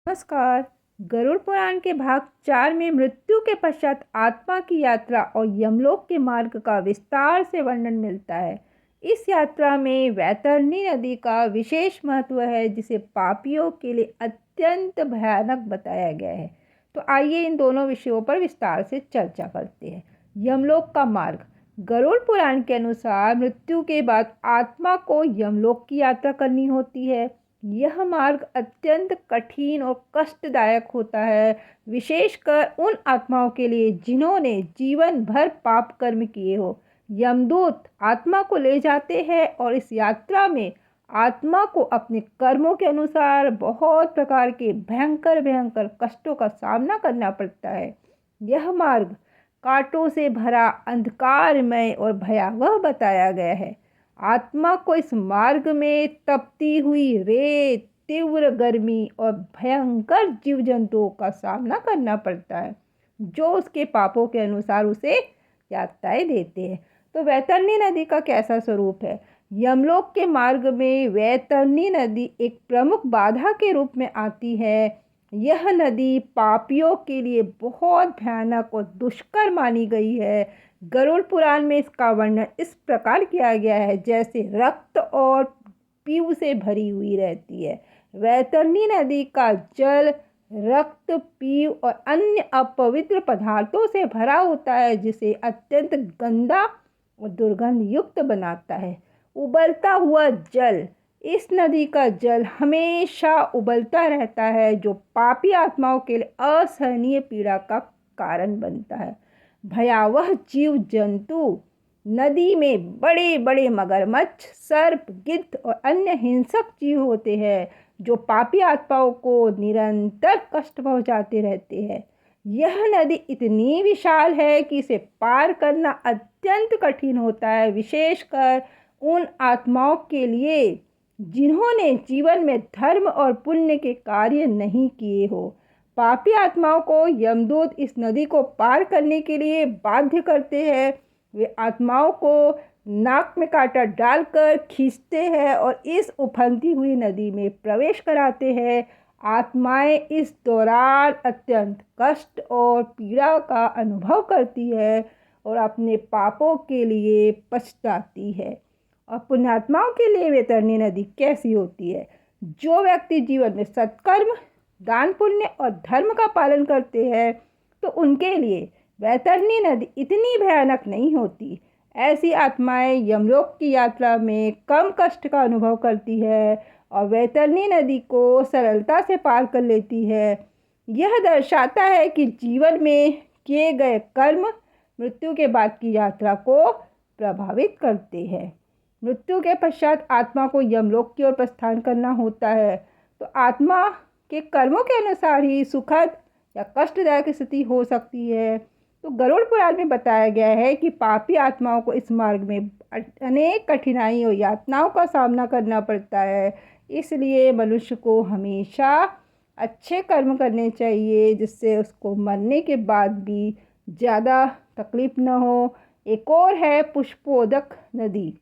नमस्कार। गरुड़ पुराण के भाग 4 में मृत्यु के पश्चात आत्मा की यात्रा और यमलोक के मार्ग का विस्तार से वर्णन मिलता है। इस यात्रा में वैतरणी नदी का विशेष महत्व है, जिसे पापियों के लिए अत्यंत भयानक बताया गया है। तो आइए इन दोनों विषयों पर विस्तार से चर्चा करते हैं। यमलोक का मार्ग। गरुड़ पुराण के अनुसार मृत्यु के बाद आत्मा को यमलोक की यात्रा करनी होती है। यह मार्ग अत्यंत कठिन और कष्टदायक होता है, विशेषकर उन आत्माओं के लिए जिन्होंने जीवन भर पाप कर्म किए हो। यमदूत आत्मा को ले जाते हैं और इस यात्रा में आत्मा को अपने कर्मों के अनुसार बहुत प्रकार के भयंकर भयंकर कष्टों का सामना करना पड़ता है। यह मार्ग कांटों से भरा, अंधकारमय और भयावह बताया गया है। आत्मा को इस मार्ग में तपती हुई रेत, तीव्र गर्मी और भयंकर जीव जंतुओं का सामना करना पड़ता है, जो उसके पापों के अनुसार उसे यातनाएं देते हैं। तो वैतरणी नदी का कैसा स्वरूप है? यमलोक के मार्ग में वैतरणी नदी एक प्रमुख बाधा के रूप में आती है। यह नदी पापियों के लिए बहुत भयानक और दुष्कर मानी गई है। गरुड़ पुराण में इसका वर्णन इस प्रकार किया गया है, जैसे रक्त और पीव से भरी हुई रहती है। वैतरणी नदी का जल रक्त, पीव और अन्य अपवित्र पदार्थों से भरा होता है, जिसे अत्यंत गंदा और दुर्गंध युक्त बनाता है। उबलता हुआ जल। इस नदी का जल हमेशा उबलता रहता है, जो पापी आत्माओं के लिए असहनीय पीड़ा का कारण बनता है। भयावह जीव जंतु। नदी में बड़े बड़े मगरमच्छ, सर्प, गिद्ध और अन्य हिंसक जीव होते हैं, जो पापी आत्माओं को निरंतर कष्ट पहुंचाते रहते हैं। यह नदी इतनी विशाल है कि इसे पार करना अत्यंत कठिन होता है, विशेषकर उन आत्माओं के लिए जिन्होंने जीवन में धर्म और पुण्य के कार्य नहीं किए हो। पापी आत्माओं को यमदूत इस नदी को पार करने के लिए बाध्य करते हैं। वे आत्माओं को नाक में कांटा डालकर खींचते हैं और इस उफनती हुई नदी में प्रवेश कराते हैं। आत्माएं इस दौरान अत्यंत कष्ट और पीड़ा का अनुभव करती है और अपने पापों के लिए पछताती है। और पुण्यात्माओं के लिए वैतरणी नदी कैसी होती है? जो व्यक्ति जीवन में सत्कर्म, दान, पुण्य और धर्म का पालन करते हैं, तो उनके लिए वैतरणी नदी इतनी भयानक नहीं होती। ऐसी आत्माएं यमलोक की यात्रा में कम कष्ट का अनुभव करती है और वैतरणी नदी को सरलता से पार कर लेती है। यह दर्शाता है कि जीवन में किए गए कर्म मृत्यु के बाद की यात्रा को प्रभावित करते हैं। मृत्यु के पश्चात आत्मा को यमलोक की ओर प्रस्थान करना होता है। तो आत्मा के कर्मों के अनुसार ही सुखद या कष्टदायक स्थिति हो सकती है। तो गरुड़ पुराण में बताया गया है कि पापी आत्माओं को इस मार्ग में अनेक कठिनाई और यातनाओं का सामना करना पड़ता है। इसलिए मनुष्य को हमेशा अच्छे कर्म करने चाहिए, जिससे उसको मरने के बाद भी ज़्यादा तकलीफ न हो। एक और है पुष्पोदक नदी।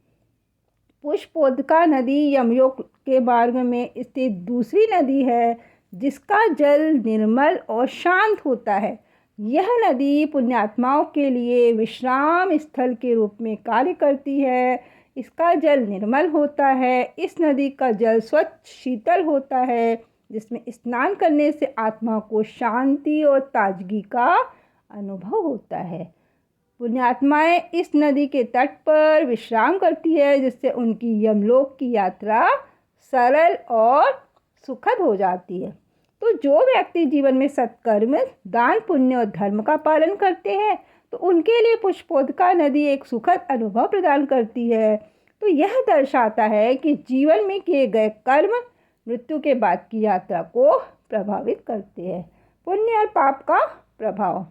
पुष्पोदका नदी यमलोक के मार्ग में स्थित दूसरी नदी है, जिसका जल निर्मल और शांत होता है। यह नदी पुण्यात्माओं के लिए विश्राम स्थल के रूप में कार्य करती है। इसका जल निर्मल होता है। इस नदी का जल स्वच्छ शीतल होता है, जिसमें स्नान करने से आत्मा को शांति और ताजगी का अनुभव होता है। पुण्यात्माएं इस नदी के तट पर विश्राम करती है, जिससे उनकी यमलोक की यात्रा सरल और सुखद हो जाती है। तो जो व्यक्ति जीवन में सत्कर्म, दान, पुण्य और धर्म का पालन करते हैं, तो उनके लिए पुष्पोदका नदी एक सुखद अनुभव प्रदान करती है। तो यह दर्शाता है कि जीवन में किए गए कर्म मृत्यु के बाद की यात्रा को प्रभावित करते हैं। पुण्य और पाप का प्रभाव।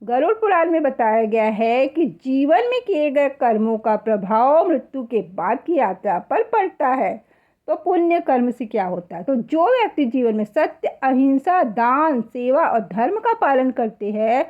गरुड़ पुराण में बताया गया है कि जीवन में किए गए कर्मों का प्रभाव मृत्यु के बाद की यात्रा पर पड़ता है। तो पुण्य कर्म से क्या होता है? तो जो व्यक्ति जीवन में सत्य, अहिंसा, दान, सेवा और धर्म का पालन करते हैं,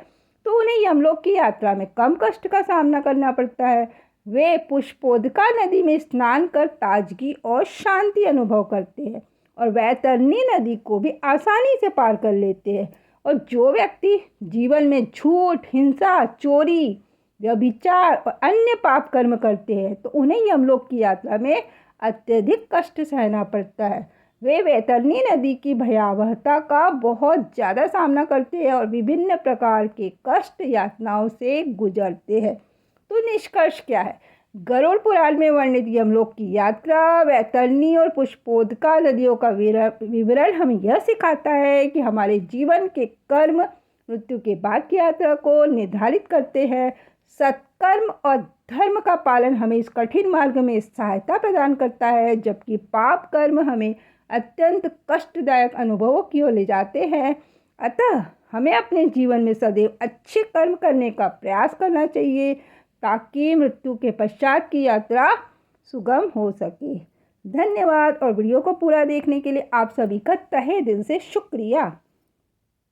तो उन्हें यमलोक की यात्रा में कम कष्ट का सामना करना पड़ता है। वे पुष्पोदका नदी में स्नान कर ताजगी और शांति अनुभव करते हैं और वैतरणी नदी को भी आसानी से पार कर लेते हैं। और जो व्यक्ति जीवन में झूठ, हिंसा, चोरी, व्यभिचार और अन्य पाप कर्म करते हैं तो उन्हें यमलोक की यात्रा में अत्यधिक कष्ट सहना पड़ता है। वे वैतरणी नदी की भयावहता का बहुत ज़्यादा सामना करते हैं और विभिन्न प्रकार के कष्ट यातनाओं से गुजरते हैं। तो निष्कर्ष क्या है? गरुड़ पुराण में वर्णित यमलोक की यात्रा, वैतरणी और पुष्पोदका नदियों का विवरण हमें यह सिखाता है कि हमारे जीवन के कर्म मृत्यु के बाद की यात्रा को निर्धारित करते हैं। सत्कर्म और धर्म का पालन हमें इस कठिन मार्ग में सहायता प्रदान करता है, जबकि पाप कर्म हमें अत्यंत कष्टदायक अनुभवों की ओर ले जाते हैं। अतः हमें अपने जीवन में सदैव अच्छे कर्म करने का प्रयास करना चाहिए ताकि मृत्यु के पश्चात की यात्रा सुगम हो सके। धन्यवाद। और वीडियो को पूरा देखने के लिए आप सभी का तहे दिल से शुक्रिया।